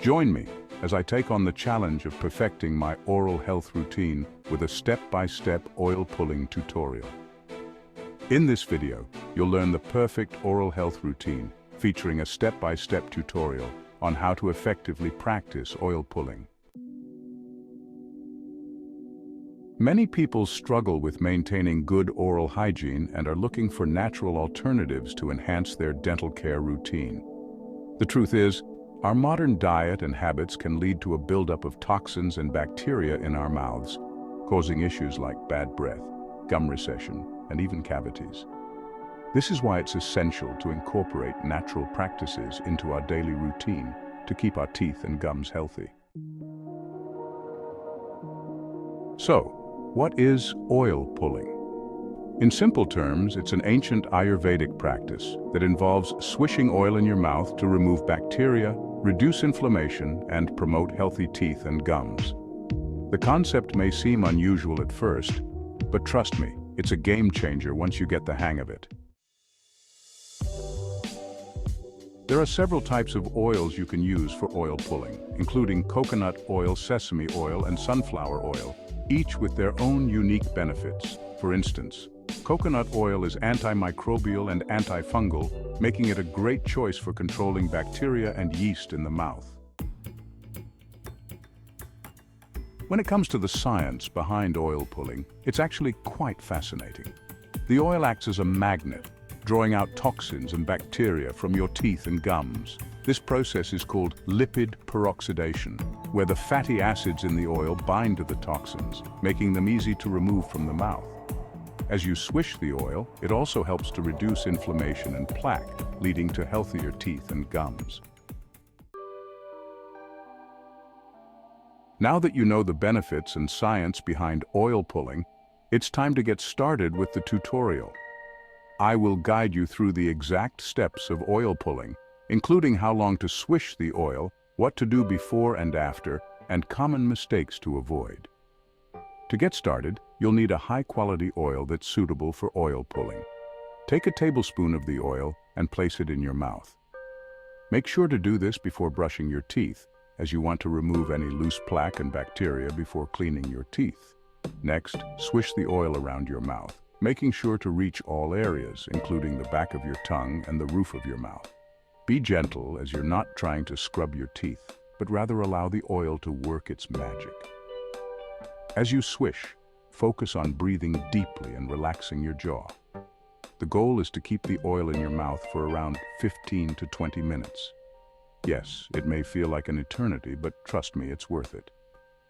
Join me as I take on the challenge of perfecting my oral health routine with a step-by-step oil pulling tutorial. In this video, you'll learn the perfect oral health routine featuring a step-by-step tutorial on how to effectively practice oil pulling. Many people struggle with maintaining good oral hygiene and are looking for natural alternatives to enhance their dental care routine. The truth is, our modern diet and habits can lead to a buildup of toxins and bacteria in our mouths, causing issues like bad breath, gum recession, and even cavities. This is why it's essential to incorporate natural practices into our daily routine to keep our teeth and gums healthy. So, what is oil pulling? In simple terms, it's an ancient Ayurvedic practice that involves swishing oil in your mouth to remove bacteria, reduce inflammation, and promote healthy teeth and gums. The concept may seem unusual at first, but trust me, it's a game changer once you get the hang of it. There are several types of oils you can use for oil pulling, including coconut oil, sesame oil, and sunflower oil, each with their own unique benefits. For instance, coconut oil is antimicrobial and antifungal, making it a great choice for controlling bacteria and yeast in the mouth. When it comes to the science behind oil pulling, it's actually quite fascinating. The oil acts as a magnet, drawing out toxins and bacteria from your teeth and gums. This process is called lipid peroxidation, where the fatty acids in the oil bind to the toxins, making them easy to remove from the mouth. As you swish the oil, it also helps to reduce inflammation and plaque, leading to healthier teeth and gums. Now that you know the benefits and science behind oil pulling, it's time to get started with the tutorial. I will guide you through the exact steps of oil pulling, including how long to swish the oil, what to do before and after, and common mistakes to avoid. To get started, you'll need a high-quality oil that's suitable for oil pulling. Take a tablespoon of the oil and place it in your mouth. Make sure to do this before brushing your teeth, as you want to remove any loose plaque and bacteria before cleaning your teeth. Next, swish the oil around your mouth, making sure to reach all areas, including the back of your tongue and the roof of your mouth. Be gentle, as you're not trying to scrub your teeth, but rather allow the oil to work its magic. As you swish, focus on breathing deeply and relaxing your jaw. The goal is to keep the oil in your mouth for around 15 to 20 minutes. Yes, it may feel like an eternity, but trust me, it's worth it.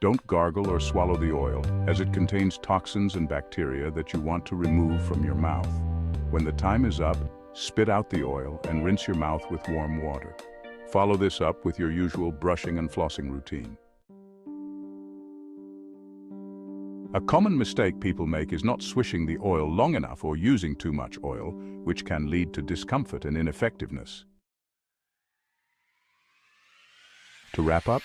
Don't gargle or swallow the oil, as it contains toxins and bacteria that you want to remove from your mouth. When the time is up, spit out the oil and rinse your mouth with warm water. Follow this up with your usual brushing and flossing routine. A common mistake people make is not swishing the oil long enough or using too much oil, which can lead to discomfort and ineffectiveness. To wrap up,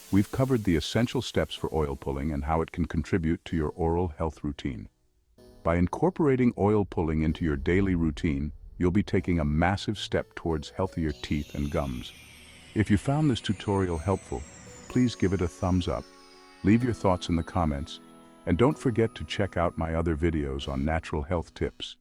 we've covered the essential steps for oil pulling and how it can contribute to your oral health routine. By incorporating oil pulling into your daily routine, you'll be taking a massive step towards healthier teeth and gums. If you found this tutorial helpful, please give it a thumbs up, leave your thoughts in the comments, and don't forget to check out my other videos on natural health tips.